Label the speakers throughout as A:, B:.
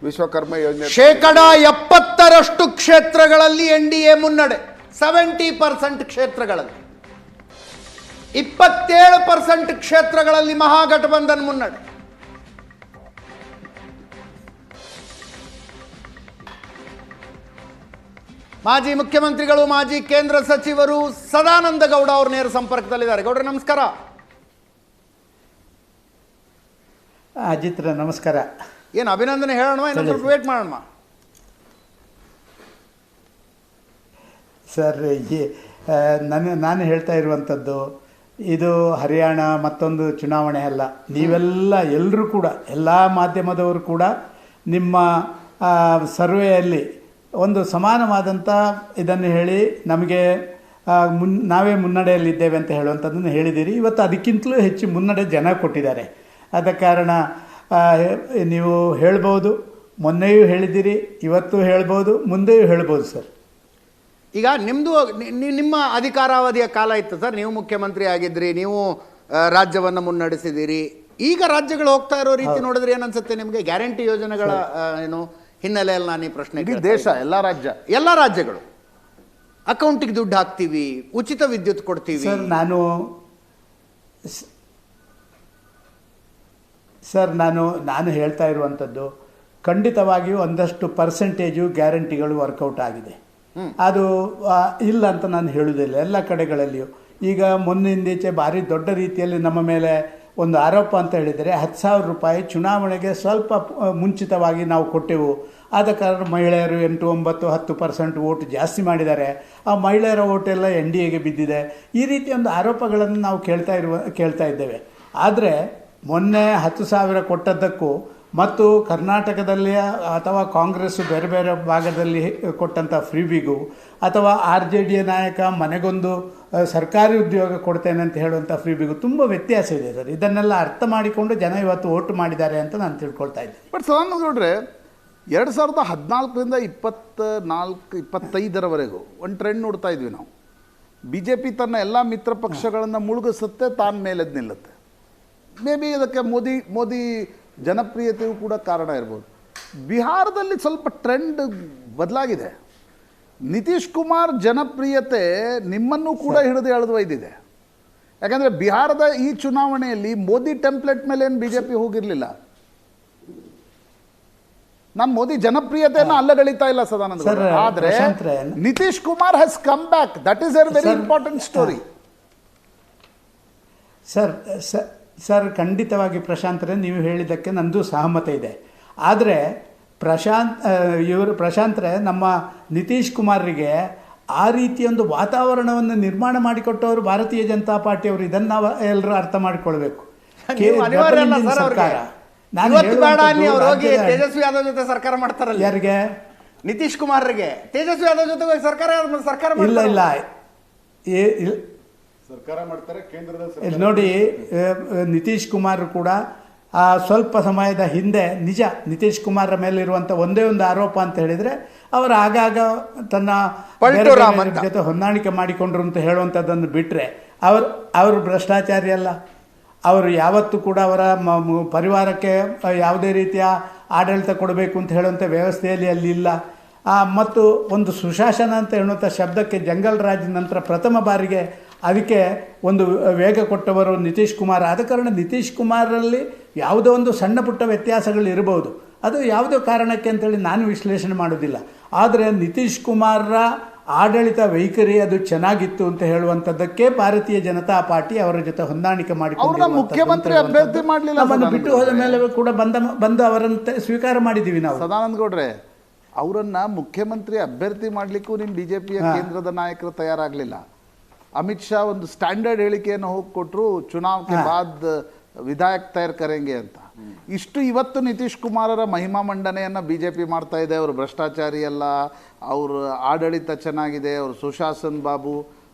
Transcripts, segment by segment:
A: ವಿಶ್ವಕರ್ಮ ಯೋಜನೆ
B: 70% ಕ್ಷೇತ್ರಗಳಲ್ಲಿ NDA ಮುನ್ನಡೆ, 70% ಕ್ಷೇತ್ರಗಳಲ್ಲಿ, 27% ಕ್ಷೇತ್ರಗಳಲ್ಲಿ ಮಹಾಗಠಬಂಧನ್ ಮುನ್ನಡೆ. ಮಾಜಿ ಮುಖ್ಯಮಂತ್ರಿಗಳು, ಮಾಜಿ ಕೇಂದ್ರ ಸಚಿವರು ಸದಾನಂದ ಗೌಡ ಅವರು ನೇರ ಸಂಪರ್ಕದಲ್ಲಿದ್ದಾರೆ. ಗೌಡ್ರೆ ನಮಸ್ಕಾರ.
C: ಅಜಿತ್ರ ನಮಸ್ಕಾರ.
B: ಏನು ಅಭಿನಂದನೆ ಹೇಳೋಣ, ಇನ್ನೊಂದು ಸ್ವಲ್ಪ ವೇಟ್ ಮಾಡೋಣ
C: ಸರ್. ನಾನು ಹೇಳ್ತಾ ಇರುವಂಥದ್ದು ಇದು ಹರಿಯಾಣ ಮತ್ತೊಂದು ಚುನಾವಣೆ ಅಲ್ಲ. ನೀವೆಲ್ಲ ಎಲ್ಲರೂ ಕೂಡ, ಎಲ್ಲ ಮಾಧ್ಯಮದವರು ಕೂಡ ನಿಮ್ಮ ಸರ್ವೆಯಲ್ಲಿ ಒಂದು ಸಮಾನವಾದಂಥ ಇದನ್ನು ಹೇಳಿ ನಮಗೆ ನಾವೇ ಮುನ್ನಡೆಯಲ್ಲಿದ್ದೇವೆ ಅಂತ ಹೇಳುವಂಥದ್ದನ್ನು ಹೇಳಿದ್ದೀರಿ. ಇವತ್ತು ಅದಕ್ಕಿಂತಲೂ ಹೆಚ್ಚು ಮುನ್ನಡೆ ಜನ ಕೊಟ್ಟಿದ್ದಾರೆ. ಆದ ಕಾರಣ ನೀವು ಹೇಳ್ಬೋದು, ಮೊನ್ನೆಯೂ ಹೇಳಿದ್ದೀರಿ, ಇವತ್ತು ಹೇಳ್ಬೋದು, ಮುಂದೆಯೂ ಹೇಳ್ಬೋದು ಸರ್.
B: ಈಗ ನಿಮ್ಮ ಅಧಿಕಾರಾವಧಿಯ ಕಾಲ ಇತ್ತು ಸರ್, ನೀವು ಮುಖ್ಯಮಂತ್ರಿ ಆಗಿದ್ರಿ, ನೀವು ರಾಜ್ಯವನ್ನು ಮುನ್ನಡೆಸಿದ್ದೀರಿ. ಈಗ ರಾಜ್ಯಗಳು ಹೋಗ್ತಾ ಇರೋ ರೀತಿ ನೋಡಿದ್ರೆ ಏನನ್ಸುತ್ತೆ ನಿಮಗೆ? ಗ್ಯಾರಂಟಿ ಯೋಜನೆಗಳ ಏನು ಹಿನ್ನೆಲೆಯಲ್ಲಿ ನಾನು ಈ ಪ್ರಶ್ನೆ,
A: ದೇಶ ಎಲ್ಲ
B: ರಾಜ್ಯಗಳು ಅಕೌಂಟಿಗೆ ದುಡ್ಡು ಹಾಕ್ತೀವಿ, ಉಚಿತ ವಿದ್ಯುತ್ ಕೊಡ್ತೀವಿ
C: ಸರ್. ನಾನು ಹೇಳ್ತಾ ಇರುವಂಥದ್ದು ಖಂಡಿತವಾಗಿಯೂ ಒಂದಷ್ಟು ಪರ್ಸೆಂಟೇಜು ಗ್ಯಾರಂಟಿಗಳು ವರ್ಕೌಟ್ ಆಗಿದೆ. ಅದು ಇಲ್ಲ ಅಂತ ನಾನು ಹೇಳುವುದಿಲ್ಲ. ಎಲ್ಲ ಕಡೆಗಳಲ್ಲಿಯೂ ಈಗ ಮೊನ್ನಿಂದೀಚೆ ಭಾರಿ ದೊಡ್ಡ ರೀತಿಯಲ್ಲಿ ನಮ್ಮ ಮೇಲೆ ಒಂದು ಆರೋಪ ಅಂತ ಹೇಳಿದರೆ 10,000 ರೂಪಾಯಿ ಚುನಾವಣೆಗೆ ಸ್ವಲ್ಪ ಮುಂಚಿತವಾಗಿ ನಾವು ಕೊಟ್ಟೆವು. ಆದ ಕಾರಣ ಮಹಿಳೆಯರು 8, 9, 10% ಓಟ್ ಜಾಸ್ತಿ ಮಾಡಿದ್ದಾರೆ. ಆ ಮಹಿಳೆಯರ ಓಟೆಲ್ಲ NDAಗೆ ಬಿದ್ದಿದೆ. ಈ ರೀತಿಯ ಒಂದು ಆರೋಪಗಳನ್ನು ನಾವು ಕೇಳ್ತಾ ಇದ್ದೇವೆ. ಆದರೆ ಮೊನ್ನೆ 10,000 ಕೊಟ್ಟದ್ದಕ್ಕೂ ಮತ್ತು ಕರ್ನಾಟಕದಲ್ಲಿ ಅಥವಾ ಕಾಂಗ್ರೆಸ್ ಬೇರೆ ಬೇರೆ ಭಾಗದಲ್ಲಿ ಕೊಟ್ಟಂಥ ಫ್ರೀಬಿಗೂ ಅಥವಾ RJD ನಾಯಕ ಮನೆಗೊಂದು ಸರ್ಕಾರಿ ಉದ್ಯೋಗ ಕೊಡ್ತೇನೆ ಅಂತ ಹೇಳುವಂಥ ಫ್ರೀಬಿಗೂ ತುಂಬ ವ್ಯತ್ಯಾಸ ಇದೆ ಸರ್. ಇದನ್ನೆಲ್ಲ ಅರ್ಥ ಮಾಡಿಕೊಂಡು ಜನ ಇವತ್ತು ಓಟ್ ಮಾಡಿದ್ದಾರೆ ಅಂತ ನಾನು ತಿಳ್ಕೊಳ್ತಾ ಇದ್ದೀನಿ.
A: ಬಟ್ ಸದಾನಂದ ಗೌಡ್ರೆ, 2014ರಿಂದ 24-25ರವರೆಗೂ ಒಂದು ಟ್ರೆಂಡ್ ನೋಡ್ತಾ ಇದ್ವಿ ನಾವು. BJP ತನ್ನ ಎಲ್ಲ ಮಿತ್ರ ಪಕ್ಷಗಳನ್ನು ಮುಳುಗಿಸುತ್ತೆ, ತಾನು ಮೇಲೆದ್ದು ನಿಲ್ಲುತ್ತೆ. ಮೇ ಬಿ ಇದಕ್ಕೆ ಮೋದಿ ಜನಪ್ರಿಯತೆಯೂ ಕೂಡ ಕಾರಣ ಇರ್ಬೋದು. ಬಿಹಾರದಲ್ಲಿ ಸ್ವಲ್ಪ ಟ್ರೆಂಡ್ ಬದಲಾಗಿದೆ. ನಿತೀಶ್ ಕುಮಾರ್ ಜನಪ್ರಿಯತೆ ನಿಮ್ಮನ್ನು ಕೂಡ ಹಿಡಿದು ಎಳೆದು ಒಯ್ದಿದೆ. ಯಾಕಂದರೆ ಬಿಹಾರದ ಈ ಚುನಾವಣೆಯಲ್ಲಿ ಮೋದಿ ಟೆಂಪ್ಲೇಟ್ ಮೇಲೆ ಏನು BJP ಹೋಗಿರಲಿಲ್ಲ. ನಾನು ಮೋದಿ ಜನಪ್ರಿಯತೆಯನ್ನು ಅಲ್ಲಗಳಿತಾ ಇಲ್ಲ ಸದಾನಂದ ಗೌಡ, ಆದರೆ Nitish Kumar has come back. That is A very important story
C: sir. ಖಂಡಿತವಾಗಿ ಪ್ರಶಾಂತ್ರೆ, ನೀವು ಹೇಳಿದ್ದಕ್ಕೆ ನಂದು ಸಹಮತ ಇದೆ. ಆದರೆ ಪ್ರಶಾಂತ್ರೆ, ನಮ್ಮ ನಿತೀಶ್ ಕುಮಾರ್ರಿಗೆ ಆ ರೀತಿಯೊಂದು ವಾತಾವರಣವನ್ನು ನಿರ್ಮಾಣ ಮಾಡಿಕೊಟ್ಟವರು ಭಾರತೀಯ ಜನತಾ ಪಾರ್ಟಿಯವರು. ಇದನ್ನು ನಾವು ಎಲ್ಲರೂ ಅರ್ಥ ಮಾಡಿಕೊಳ್ಬೇಕು.
B: ಸರ್ಕಾರ ತೇಜಸ್ವಿ ಯಾದವ್ ಜೊತೆ ಸರ್ಕಾರ ಮಾಡ್ತಾರಲ್ಲ,
C: ಯಾರಿಗೆ?
B: ನಿತೀಶ್ ಕುಮಾರ್ಗೆ. ತೇಜಸ್ವಿ ಯಾದವ್ ಜೊತೆ ಸರ್ಕಾರ
C: ಇಲ್ಲ
A: ಸರ್ಕಾರ ಮಾಡ್ತಾರೆ ಕೇಂದ್ರದ.
C: ನೋಡಿ, ನಿತೀಶ್ ಕುಮಾರ್ ಕೂಡ ಸ್ವಲ್ಪ ಸಮಯದ ಹಿಂದೆ ನಿಜ ನಿತೀಶ್ ಕುಮಾರ್ ಮೇಲಿರುವಂಥ ಒಂದೇ ಒಂದು ಆರೋಪ ಅಂತ ಹೇಳಿದರೆ ಅವರು ಆಗಾಗ ತನ್ನ ಜೊತೆ ಹೊಂದಾಣಿಕೆ ಮಾಡಿಕೊಂಡ್ರು ಅಂತ ಹೇಳುವಂಥದ್ದನ್ನು ಬಿಟ್ಟರೆ ಅವರು ಭ್ರಷ್ಟಾಚಾರಿ ಅಲ್ಲ. ಅವರು ಯಾವತ್ತೂ ಕೂಡ ಅವರ ಪರಿವಾರಕ್ಕೆ ಯಾವುದೇ ರೀತಿಯ ಆಡಳಿತ ಕೊಡಬೇಕು ಅಂತ ಹೇಳುವಂಥ ವ್ಯವಸ್ಥೆಯಲ್ಲಿ ಅಲ್ಲಿ ಇಲ್ಲ. ಮತ್ತು ಒಂದು ಸುಶಾಸನ ಅಂತ ಹೇಳುವಂಥ ಶಬ್ದಕ್ಕೆ ಜಂಗಲ್ ರಾಜ್ ನಂತರ ಪ್ರಥಮ ಬಾರಿಗೆ ಅದಕ್ಕೆ ಒಂದು ವೇಗ ಕೊಟ್ಟವರು ನಿತೀಶ್ ಕುಮಾರ್. ಆದ ಕಾರಣ ನಿತೀಶ್ ಕುಮಾರಲ್ಲಿ ಯಾವುದೋ ಒಂದು ಸಣ್ಣ ಪುಟ್ಟ ವ್ಯತ್ಯಾಸಗಳು ಇರಬಹುದು. ಅದು ಯಾವುದೋ ಕಾರಣಕ್ಕೆ ಅಂತೇಳಿ ನಾನು ವಿಶ್ಲೇಷಣೆ ಮಾಡೋದಿಲ್ಲ. ಆದರೆ ನಿತೀಶ್ ಕುಮಾರ್ರ ಆಡಳಿತ ವೈಖರಿ ಅದು ಚೆನ್ನಾಗಿತ್ತು ಅಂತ ಹೇಳುವಂಥದ್ದಕ್ಕೆ ಭಾರತೀಯ ಜನತಾ ಪಾರ್ಟಿ ಅವರ ಜೊತೆ ಹೊಂದಾಣಿಕೆ ಮಾಡಿಕೊಂಡು
A: ಮುಖ್ಯಮಂತ್ರಿ ಅಭ್ಯರ್ಥಿ ಮಾಡಲಿಲ್ಲ.
C: ಬಿಟ್ಟು ಹೋದ ಮೇಲೆ ಕೂಡ ಬಂದು ಅವರಂತೆ ಸ್ವೀಕಾರ ಮಾಡಿದ್ದೀವಿ ನಾವು.
A: ಸದಾನಂದ ಗೌಡ್ರೆ, ಅವರನ್ನ ಮುಖ್ಯಮಂತ್ರಿ ಅಭ್ಯರ್ಥಿ ಮಾಡಲಿಕ್ಕೂ ನಿಮ್ಮ BJPಯ ಕೇಂದ್ರದ ನಾಯಕರು ತಯಾರಾಗಲಿಲ್ಲ. ಅಮಿತ್ ಶಾ ಒಂದು ಸ್ಟ್ಯಾಂಡರ್ಡ್ ಹೇಳಿಕೆಯನ್ನು ಹೋಗಿ ಕೊಟ್ಟರು, ಚುನಾವಣೆ ಬಾದ್ ವಿಧಾಯಕ್ ತಯಾರು ಕರೆಂಗೆ ಅಂತ. ಇಷ್ಟು ಇವತ್ತು ನಿತೀಶ್ ಕುಮಾರರ ಮಹಿಮಾ ಮಂಡನೆಯನ್ನು BJP ಮಾಡ್ತಾ ಇದೆ. ಅವರು ಭ್ರಷ್ಟಾಚಾರಿ ಅಲ್ಲ, ಅವರು ಆಡಳಿತ ಚೆನ್ನಾಗಿದೆ, ಅವರು ಸುಶಾಸನ್ ಬಾಬು.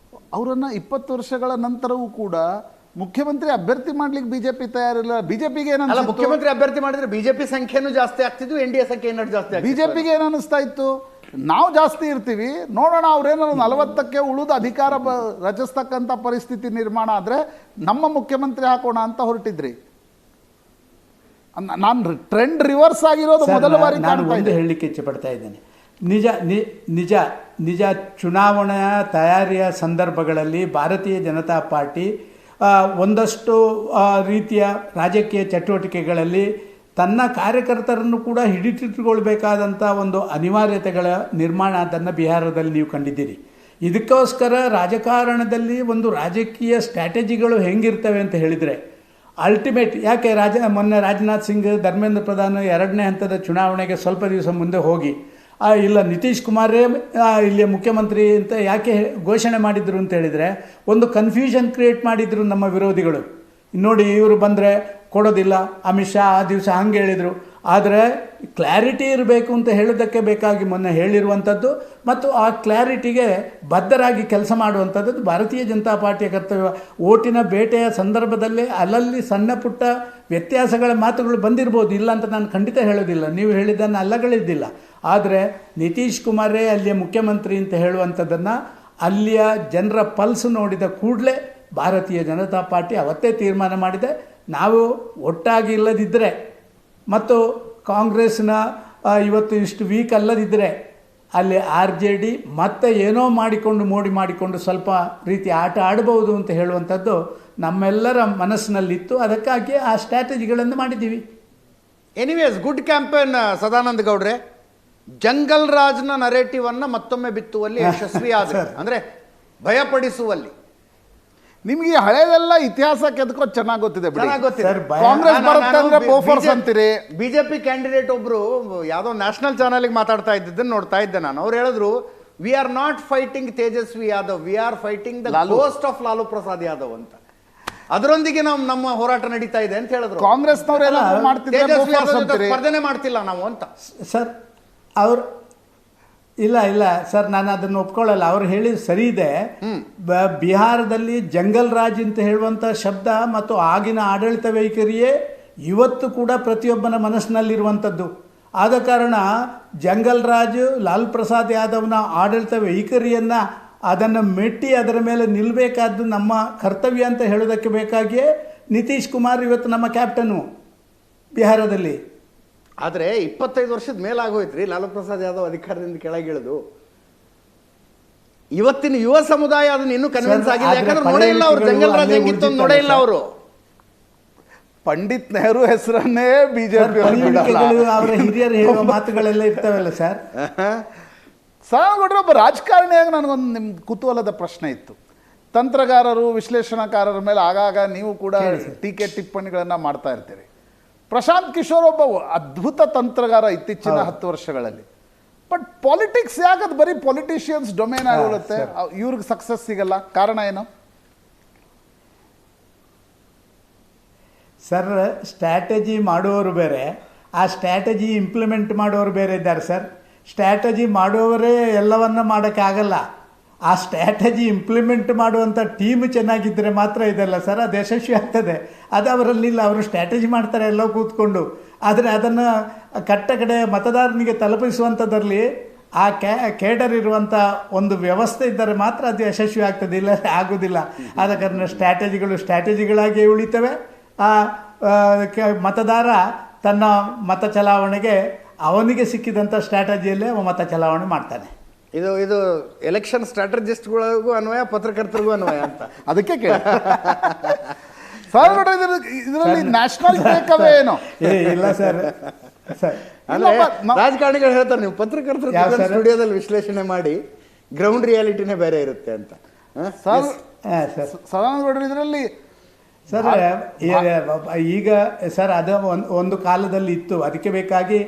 A: ಅವರನ್ನು 20 ವರ್ಷಗಳ ನಂತರವೂ ಕೂಡ ಮುಖ್ಯಮಂತ್ರಿ ಅಭ್ಯರ್ಥಿ ಮಾಡ್ಲಿಕ್ಕೆ BJP ತಯಾರಿಲ್ಲ. BJPಗೆ ಏನಲ್ಲ,
B: ಮುಖ್ಯಮಂತ್ರಿ ಅಭ್ಯರ್ಥಿ ಮಾಡಿದ್ರೆ BJP ಸಂಖ್ಯೆನೂ ಜಾಸ್ತಿ ಆಗ್ತಿದ್ದು, NDA ಸಂಖ್ಯೆ ಇನ್ನೂ ಜಾಸ್ತಿ.
A: BJPಗೆ ಏನು ಅನಿಸ್ತಾ ಇತ್ತು, ನಾವು ಜಾಸ್ತಿ ಇರ್ತೀವಿ, ನೋಡೋಣ ಅವ್ರೇನಾದ್ರು 40ಕ್ಕೆ ಉಳಿದು ಅಧಿಕಾರ ರಚಿಸ್ತಕ್ಕಂಥ ಪರಿಸ್ಥಿತಿ ನಿರ್ಮಾಣ ಆದರೆ ನಮ್ಮ ಮುಖ್ಯಮಂತ್ರಿ ಹಾಕೋಣ ಅಂತ ಹೊರಟಿದ್ರಿ. ನಾನು ಟ್ರೆಂಡ್ ರಿವರ್ಸ್ ಆಗಿರೋದು
C: ಸರ್,
A: ಮೊದಲ ಬಾರಿ
C: ನಾನು
A: ಕಾಣ್ತಾ
C: ಒಂದು
A: ಇದೆ.
C: ಹೇಳಲಿಕ್ಕೆ ಇಚ್ಛೆಪಡ್ತಾ ಇದ್ದೇನೆ. ನಿಜ ಚುನಾವಣೆಯ ತಯಾರಿಯ ಸಂದರ್ಭಗಳಲ್ಲಿ ಭಾರತೀಯ ಜನತಾ ಪಾರ್ಟಿ ಒಂದಷ್ಟು ರೀತಿಯ ರಾಜಕೀಯ ಚಟುವಟಿಕೆಗಳಲ್ಲಿ ತನ್ನ ಕಾರ್ಯಕರ್ತರನ್ನು ಕೂಡ ಹಿಡಿದಿಟ್ಟುಕೊಳ್ಬೇಕಾದಂಥ ಒಂದು ಅನಿವಾರ್ಯತೆಗಳ ನಿರ್ಮಾಣ ಅದನ್ನು ಬಿಹಾರದಲ್ಲಿ ನೀವು ಕಂಡಿದ್ದೀರಿ. ಇದಕ್ಕೋಸ್ಕರ ರಾಜಕಾರಣದಲ್ಲಿ ಒಂದು ರಾಜಕೀಯ ಸ್ಟ್ರಾಟಜಿಗಳು ಹೆಂಗಿರ್ತವೆ ಅಂತ ಹೇಳಿದರೆ ಅಲ್ಟಿಮೇಟ್ ಯಾಕೆ ಮೊನ್ನೆ ರಾಜನಾಥ್ ಸಿಂಗ್ ಧರ್ಮೇಂದ್ರ ಪ್ರಧಾನ್ 2ನೇ ಹಂತದ ಚುನಾವಣೆಗೆ ಸ್ವಲ್ಪ ದಿವಸ ಮುಂದೆ ಹೋಗಿ ಇಲ್ಲ ನಿತೀಶ್ ಕುಮಾರೇ ಇಲ್ಲಿಯ ಮುಖ್ಯಮಂತ್ರಿ ಅಂತ ಯಾಕೆ ಘೋಷಣೆ ಮಾಡಿದರು ಅಂತ ಹೇಳಿದರೆ ಒಂದು ಕನ್ಫ್ಯೂಷನ್ ಕ್ರಿಯೇಟ್ ಮಾಡಿದರು ನಮ್ಮ ವಿರೋಧಿಗಳು. ನೋಡಿ ಇವರು ಬಂದರೆ ಕೊಡೋದಿಲ್ಲ, ಅಮಿತ್ ಶಾ ಆ ದಿವಸ ಹಂಗೆ ಹೇಳಿದರು. ಆದರೆ ಕ್ಲಾರಿಟಿ ಇರಬೇಕು ಅಂತ ಹೇಳೋದಕ್ಕೆ ಬೇಕಾಗಿ ಮೊನ್ನೆ ಹೇಳಿರುವಂಥದ್ದು ಮತ್ತು ಆ ಕ್ಲಾರಿಟಿಗೆ ಬದ್ಧರಾಗಿ ಕೆಲಸ ಮಾಡುವಂಥದ್ದು ಭಾರತೀಯ ಜನತಾ ಪಾರ್ಟಿಯ ಕರ್ತವ್ಯ. ಓಟಿನ ಬೇಟೆಯ ಸಂದರ್ಭದಲ್ಲಿ ಅಲ್ಲಲ್ಲಿ ಸಣ್ಣ ಪುಟ್ಟ ವ್ಯತ್ಯಾಸಗಳ ಮಾತುಗಳು ಬಂದಿರ್ಬೋದು, ಇಲ್ಲ ಅಂತ ನಾನು ಖಂಡಿತ ಹೇಳೋದಿಲ್ಲ, ನೀವು ಹೇಳಿದ್ದನ್ನು ಅಲ್ಲಗಳಿದ್ದಿಲ್ಲ. ಆದರೆ ನಿತೀಶ್ ಕುಮಾರೇ ಅಲ್ಲಿಯ ಮುಖ್ಯಮಂತ್ರಿ ಅಂತ ಹೇಳುವಂಥದ್ದನ್ನು ಅಲ್ಲಿಯ ಜನರ ಪಲ್ಸ್ ನೋಡಿದ ಕೂಡಲೇ ಭಾರತೀಯ ಜನತಾ ಪಾರ್ಟಿ ಅವತ್ತೇ ತೀರ್ಮಾನ ಮಾಡಿದೆ. ನಾವು ಒಟ್ಟಾಗಿ ಇಲ್ಲದಿದ್ದರೆ ಮತ್ತು ಕಾಂಗ್ರೆಸ್ನ ಇವತ್ತು ಇಷ್ಟು ವೀಕ್ ಅಲ್ಲದಿದ್ದರೆ ಅಲ್ಲಿ RJD ಮತ್ತೆ ಏನೋ ಮಾಡಿಕೊಂಡು ಸ್ವಲ್ಪ ರೀತಿ ಆಟ ಆಡಬಹುದು ಅಂತ ಹೇಳುವಂಥದ್ದು ನಮ್ಮೆಲ್ಲರ ಮನಸ್ಸಿನಲ್ಲಿತ್ತು. ಅದಕ್ಕಾಗಿ ಆ ಸ್ಟ್ರಾಟಜಿಗಳನ್ನು ಮಾಡಿದ್ದೀವಿ.
B: ಎನಿವೇಸ್ ಗುಡ್ ಕ್ಯಾಂಪೇನ್ ಸದಾನಂದ ಗೌಡ್ರೆ. ಜಂಗಲ್ ರಾಜ್ನ ನರೇಟಿವ್ ಅನ್ನ ಮತ್ತೊಮ್ಮೆ ಬಿತ್ತುವಲ್ಲಿ ಯಶಸ್ವಿ ಆದ್ರೆ ಅಂದ್ರೆ ಭಯಪಡಿಸುವಲ್ಲಿ.
A: ನಿಮ್ಗೆ ಈ ಹಳೆದೆಲ್ಲ ಇತಿಹಾಸ ಕೆದಕೋ ಚೆನ್ನಾಗಿ ಗೊತ್ತಿದೆ ಬಿಡಿ.
C: ಸರ್,
A: ಕಾಂಗ್ರೆಸ್ ಬರುತ್ತೆ ಅಂದ್ರೆ ಬೋಫೋರ್ಸ್ ಅಂತೀರಿ.
B: ಬಿಜೆಪಿ ಕ್ಯಾಂಡಿಡೇಟ್ ಒಬ್ರು ಯಾವ್ದೋ ನ್ಯಾಷನಲ್ ಚಾನೆಲ್ಗೆ ಮಾತಾಡ್ತಾ ಇದ್ದದ್ದನ್ನು ನೋಡ್ತಾ ಇದ್ದೆ ನಾನು. ಅವ್ರು ಹೇಳಿದ್ರು, we are not fighting Tejashwi Yadav, we are fighting the ghost of Lalu Prasad Yadav ಅಂತ. ಅದರೊಂದಿಗೆ ನಮ್ಮ ಹೋರಾಟ ನಡೀತಾ ಇದೆ ಅಂತ ಹೇಳಿದ್ರು.
A: ಕಾಂಗ್ರೆಸ್ನವರೆಲ್ಲ
B: ಸ್ಪರ್ಧೆನೆ ಮಾಡ್ತಿಲ್ಲ ನಾವು ಅಂತ.
C: ಸರ್ ಅವ್ರು ಇಲ್ಲ ಸರ್, ನಾನು ಅದನ್ನು ಒಪ್ಕೊಳ್ಳಲ್ಲ. ಅವ್ರು ಹೇಳಿದ ಸರಿ ಇದೆ. ಬಿಹಾರದಲ್ಲಿ ಜಂಗಲ್ ರಾಜ್ ಅಂತ ಹೇಳುವಂಥ ಶಬ್ದ ಮತ್ತು ಆಗಿನ ಆಡಳಿತ ವೈಖರಿಯೇ ಇವತ್ತು ಕೂಡ ಪ್ರತಿಯೊಬ್ಬನ ಮನಸ್ಸಿನಲ್ಲಿರುವಂಥದ್ದು. ಆದ ಕಾರಣ ಜಂಗಲ್ ರಾಜ್ ಲಾಲ್ ಪ್ರಸಾದ್ ಯಾದವ್ನ ಆಡಳಿತ ವೈಖರಿಯನ್ನು ಅದನ್ನು ಮೆಟ್ಟಿ ಅದರ ಮೇಲೆ ನಿಲ್ಲಬೇಕಾದ್ದು ನಮ್ಮ ಕರ್ತವ್ಯ ಅಂತ ಹೇಳೋದಕ್ಕೆ ಬೇಕಾಗಿಯೇ ನಿತೀಶ್ ಕುಮಾರ್ ಇವತ್ತು ನಮ್ಮ ಕ್ಯಾಪ್ಟನ್ನು ಬಿಹಾರದಲ್ಲಿ.
B: ಆದರೆ 25 ವರ್ಷದ ಮೇಲಾಗೋಯ್ತ್ರಿ ಲಾಲು ಪ್ರಸಾದ್ ಯಾದವ್ ಅಧಿಕಾರದಿಂದ ಕೆಳಗಿಳಿದು. ಇವತ್ತಿನ ಯುವ ಸಮುದಾಯ ಅದನ್ನ ಇನ್ನೂ ಕನ್ವಿನ್ಸ್ ಆಗಿಲ್ಲ. ಯಾಕಂದ್ರೆ ನೋಡೇ ಇಲ್ಲ ಅವರು ಜಂಗಲ್ ರಾಜ್ ಹೆಂಗಿತ್ತು ನೋಡೇ ಇಲ್ಲ ಅವರು.
A: ಪಂಡಿತ್ ನೆಹರು ಹೆಸರನ್ನೇ ಬಿಜೆಪಿ
C: ಅವರ ಹಿರಿಯರು ಹೇಳುವ ಮಾತುಗಳೆಲ್ಲ ಇರ್ತವಲ್ಲ ಸರ್.
A: ಸಾಗೌಡ್ರೆ, ಒಬ್ಬ ರಾಜಕಾರಣಿಯಾಗಿ ನನಗೊಂದು ನಿಮ್ಮ ಕುತೂಹಲದ ಪ್ರಶ್ನೆ ಇತ್ತು. ತಂತ್ರಗಾರರು ವಿಶ್ಲೇಷಣಾಕಾರರ ಮೇಲೆ ಆಗಾಗ ನೀವು ಕೂಡ ಟೀಕೆ ಟಿಪ್ಪಣಿಗಳನ್ನ ಮಾಡ್ತಾ ಇರ್ತೀರಿ. ಪ್ರಶಾಂತ್ ಕಿಶೋರ್ ಒಬ್ಬ ಅದ್ಭುತ ತಂತ್ರಗಾರ ಇತ್ತೀಚಿನ 10 ವರ್ಷಗಳಲ್ಲಿ. ಬಟ್ ಪಾಲಿಟಿಕ್ಸ್ ಯಾಕದು ಬರೀ ಪೊಲಿಟಿಷಿಯನ್ಸ್ ಡೊಮೇನ್ ಆಗಿರುತ್ತೆ, ಇವ್ರಿಗೆ ಸಕ್ಸಸ್ ಸಿಗಲ್ಲ, ಕಾರಣ ಏನು
C: ಸರ್? ಸ್ಟ್ರಾಟಜಿ ಮಾಡುವವರು ಬೇರೆ, ಆ ಸ್ಟ್ರಾಟಜಿ ಇಂಪ್ಲಿಮೆಂಟ್ ಮಾಡೋರು ಬೇರೆ ಇದ್ದಾರೆ ಸರ್. ಸ್ಟ್ರಾಟಜಿ ಮಾಡುವವರೇ ಎಲ್ಲವನ್ನ ಮಾಡೋಕ್ಕಾಗಲ್ಲ. ಆ ಸ್ಟ್ರಾಟಜಿ ಇಂಪ್ಲಿಮೆಂಟ್ ಮಾಡುವಂಥ ಟೀಮ್ ಚೆನ್ನಾಗಿದ್ದರೆ ಮಾತ್ರ ಇದೆಲ್ಲ ಸರ್ ಅದು ಯಶಸ್ವಿ ಆಗ್ತದೆ. ಅದು ಅವರಲ್ಲಿಲ್ಲ. ಅವರು ಸ್ಟ್ರಾಟಜಿ ಮಾಡ್ತಾರೆ ಎಲ್ಲೋ ಕೂತ್ಕೊಂಡು, ಆದರೆ ಅದನ್ನು ಕಟ್ಟ ಕಡೆ ಮತದಾರನಿಗೆ ತಲುಪಿಸುವಂಥದ್ರಲ್ಲಿ ಆ ಕೇಡರ್ ಇರುವಂಥ ಒಂದು ವ್ಯವಸ್ಥೆ ಇದ್ದರೆ ಮಾತ್ರ ಅದು ಯಶಸ್ವಿ ಆಗ್ತದೆ, ಇಲ್ಲ ಆಗೋದಿಲ್ಲ. ಆದ ಕಾರಣ ಸ್ಟ್ರಾಟಜಿಗಳಾಗಿ ಉಳಿತವೆ. ಆ ಮತದಾರ ತನ್ನ ಮತ ಚಲಾವಣೆಗೆ ಅವನಿಗೆ ಸಿಕ್ಕಿದಂಥ ಸ್ಟ್ರಾಟಜಿಯಲ್ಲೇ ಅವ ಮತ ಚಲಾವಣೆ ಮಾಡ್ತಾನೆ.
B: ಇದು ಎಲೆಕ್ಷನ್ ಸ್ಟ್ರಾಟಜಿಸ್ಟ್ಗಳಿಗೂ ಅನ್ವಯ, ಪತ್ರಕರ್ತರಿಗೂ ಅನ್ವಯ ಅಂತ ಅದಕ್ಕೆ ಕೇಳಿ.
A: ಇದರಲ್ಲಿ ನ್ಯಾಷನಲ್ ಟೇಕ್ಅವೇ ಏನು
C: ಇಲ್ಲ ಸರ್.
B: ರಾಜಕಾರಣಿಗಳು ಹೇಳ್ತಾರೆ, ನೀವು ಪತ್ರಕರ್ತರು ಸ್ಟುಡಿಯೋದಲ್ಲಿ ವಿಶ್ಲೇಷಣೆ ಮಾಡಿ ಗ್ರೌಂಡ್ ರಿಯಾಲಿಟಿನೇ ಬೇರೆ ಇರುತ್ತೆ ಅಂತ.
A: ಸದಾನಂದ ಇದರಲ್ಲಿ
C: ಸರ್ ಈಗ ಸರ್ ಅದು ಒಂದು ಕಾಲದಲ್ಲಿ ಇತ್ತು. ಅದಕ್ಕೆ ಬೇಕಾಗಿ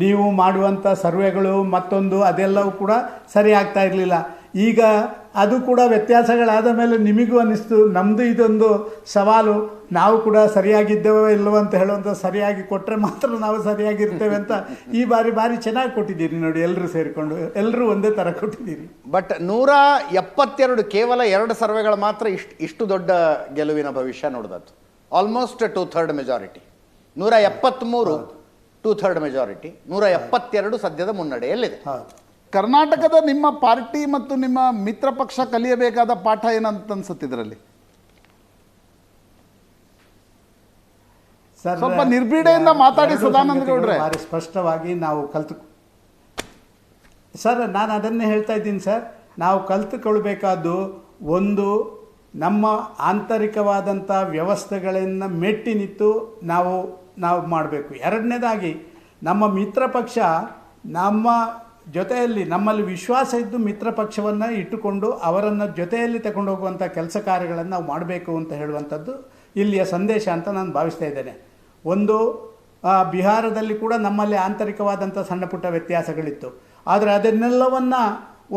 C: ನೀವು ಮಾಡುವಂಥ ಸರ್ವೆಗಳು ಮತ್ತೊಂದು ಅದೆಲ್ಲವೂ ಕೂಡ ಸರಿ ಆಗ್ತಾ ಇರಲಿಲ್ಲ. ಈಗ ಅದು ಕೂಡ ವ್ಯತ್ಯಾಸಗಳಾದ ಮೇಲೆ ನಿಮಗೂ ಅನ್ನಿಸ್ತು ನಮ್ಮದು ಇದೊಂದು ಸವಾಲು, ನಾವು ಕೂಡ ಸರಿಯಾಗಿದ್ದೇವೋ ಇಲ್ಲವೋ ಅಂತ ಹೇಳುವಂಥ ಸರಿಯಾಗಿ ಕೊಟ್ಟರೆ ಮಾತ್ರ ನಾವು ಸರಿಯಾಗಿರ್ತೇವೆ ಅಂತ ಈ ಬಾರಿ ಚೆನ್ನಾಗಿ ಕೊಟ್ಟಿದ್ದೀರಿ ನೋಡಿ. ಎಲ್ಲರೂ ಸೇರಿಕೊಂಡು ಎಲ್ಲರೂ ಒಂದೇ ಥರ ಕೊಟ್ಟಿದ್ದೀರಿ.
B: ಬಟ್ 172 ಕೇವಲ 2 ಸರ್ವೆಗಳು ಮಾತ್ರ ಇಷ್ಟು ದೊಡ್ಡ ಗೆಲುವಿನ ಭವಿಷ್ಯ ನೋಡಿದದ್ದು. Almost 2/3 majority. 173 2/3 ಮೆಜಾರಿಟಿ, 172 ಸದ್ಯದ ಮುನ್ನಡೆಯಲ್ಲಿದೆ.
A: ಕರ್ನಾಟಕದ ನಿಮ್ಮ ಪಾರ್ಟಿ ಮತ್ತು ನಿಮ್ಮ ಮಿತ್ರ ಪಕ್ಷ ಕಲಿಯಬೇಕಾದ ಪಾಠ ಏನಂತ ಅನ್ಸುತ್ತೆ ಇದರಲ್ಲಿ?
C: ಸರ್,
A: ಸ್ವಲ್ಪ ನಿರ್ಭೀಡೆಯಿಂದ ಮಾತಾಡಿ
C: ಎರಡೂ
A: ಸದಾನಂದ
C: ಸಂಗತಿಗಳು
A: ಗೌಡ್ರೆ.
C: ಭಾರಿ ಸ್ಪಷ್ಟವಾಗಿ ನಾವು ಸರ್, ನಾನು ಅದನ್ನೇ ಹೇಳ್ತಾ ಇದ್ದೀನಿ ಸರ್. ನಾವು ಕಲ್ತುಕೊಳ್ಬೇಕಾದ್ದು ಒಂದು, ನಮ್ಮ ಆಂತರಿಕವಾದಂಥ ವ್ಯವಸ್ಥೆಗಳನ್ನು ಮೆಟ್ಟಿ ನಿಂತು ನಾವು ಮಾಡಬೇಕು. ಎರಡನೇದಾಗಿ ನಮ್ಮ ಮಿತ್ರ ಪಕ್ಷ ನಮ್ಮ ಜೊತೆಯಲ್ಲಿ, ನಮ್ಮಲ್ಲಿ ವಿಶ್ವಾಸ ಇದ್ದು ಮಿತ್ರ ಪಕ್ಷವನ್ನು ಇಟ್ಟುಕೊಂಡು ಅವರನ್ನು ಜೊತೆಯಲ್ಲಿ ತಗೊಂಡು ಹೋಗುವಂಥ ಕೆಲಸ ಕಾರ್ಯಗಳನ್ನು ನಾವು ಮಾಡಬೇಕು ಅಂತ ಹೇಳುವಂಥದ್ದು ಇಲ್ಲಿಯ ಸಂದೇಶ ಅಂತ ನಾನು ಭಾವಿಸ್ತಾ ಇದ್ದೇನೆ. ಒಂದು, ಬಿಹಾರದಲ್ಲಿ ಕೂಡ ನಮ್ಮಲ್ಲಿ ಆಂತರಿಕವಾದಂಥ ಸಣ್ಣ ಪುಟ್ಟ ವ್ಯತ್ಯಾಸಗಳಿತ್ತು. ಆದರೆ ಅದನ್ನೆಲ್ಲವನ್ನು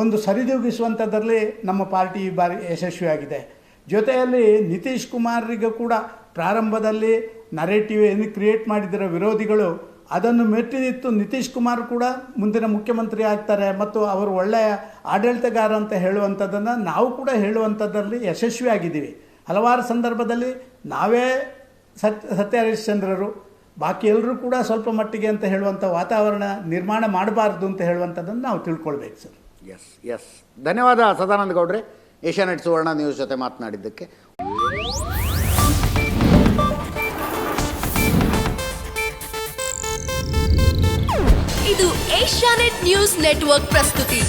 C: ಒಂದು ಸರಿದೂಗಿಸುವಂಥದ್ರಲ್ಲಿ ನಮ್ಮ ಪಾರ್ಟಿ ಈ ಬಾರಿ ಯಶಸ್ವಿಯಾಗಿದೆ. ಜೊತೆಯಲ್ಲಿ ನಿತೀಶ್ ಕುಮಾರ್ರಿಗೂ ಕೂಡ ಪ್ರಾರಂಭದಲ್ಲಿ ನರೇಟಿವ್ ಏನು ಕ್ರಿಯೇಟ್ ಮಾಡಿದಿರೋ ವಿರೋಧಿಗಳು ಅದನ್ನು ಮೆಟ್ಟಿ ನಿಂತು ನಿತೀಶ್ ಕುಮಾರ್ ಕೂಡ ಮುಂದಿನ ಮುಖ್ಯಮಂತ್ರಿ ಆಗ್ತಾರೆ ಮತ್ತು ಅವರು ಒಳ್ಳೆಯ ಆಡಳಿತಗಾರ ಅಂತ ಹೇಳುವಂಥದ್ದನ್ನು ನಾವು ಕೂಡ ಹೇಳುವಂಥದ್ದಲ್ಲಿ ಯಶಸ್ವಿಯಾಗಿದ್ದೀವಿ. ಹಲವಾರು ಸಂದರ್ಭದಲ್ಲಿ ನಾವೇ ಸತ್ಯ ಹರಿಶ್ಚಂದ್ರರು, ಬಾಕಿ ಎಲ್ಲರೂ ಕೂಡ ಸ್ವಲ್ಪ ಮಟ್ಟಿಗೆ ಅಂತ ಹೇಳುವಂಥ ವಾತಾವರಣ ನಿರ್ಮಾಣ ಮಾಡಬಾರ್ದು ಅಂತ ಹೇಳುವಂಥದ್ದನ್ನು ನಾವು ತಿಳ್ಕೊಳ್ಬೇಕು ಸರ್.
B: ಎಸ್ ಧನ್ಯವಾದ ಸದಾನಂದ ಗೌಡ್ರೆ, ಏಷ್ಯಾನೆಟ್ ಸುವರ್ಣ ನ್ಯೂಸ್ ಜೊತೆ ಮಾತನಾಡಿದ್ದಕ್ಕೆ.
D: ಇದು ಏಷ್ಯಾನೆಟ್ ನ್ಯೂಸ್ ನೆಟ್ವರ್ಕ್ ಪ್ರಸ್ತುತಿ.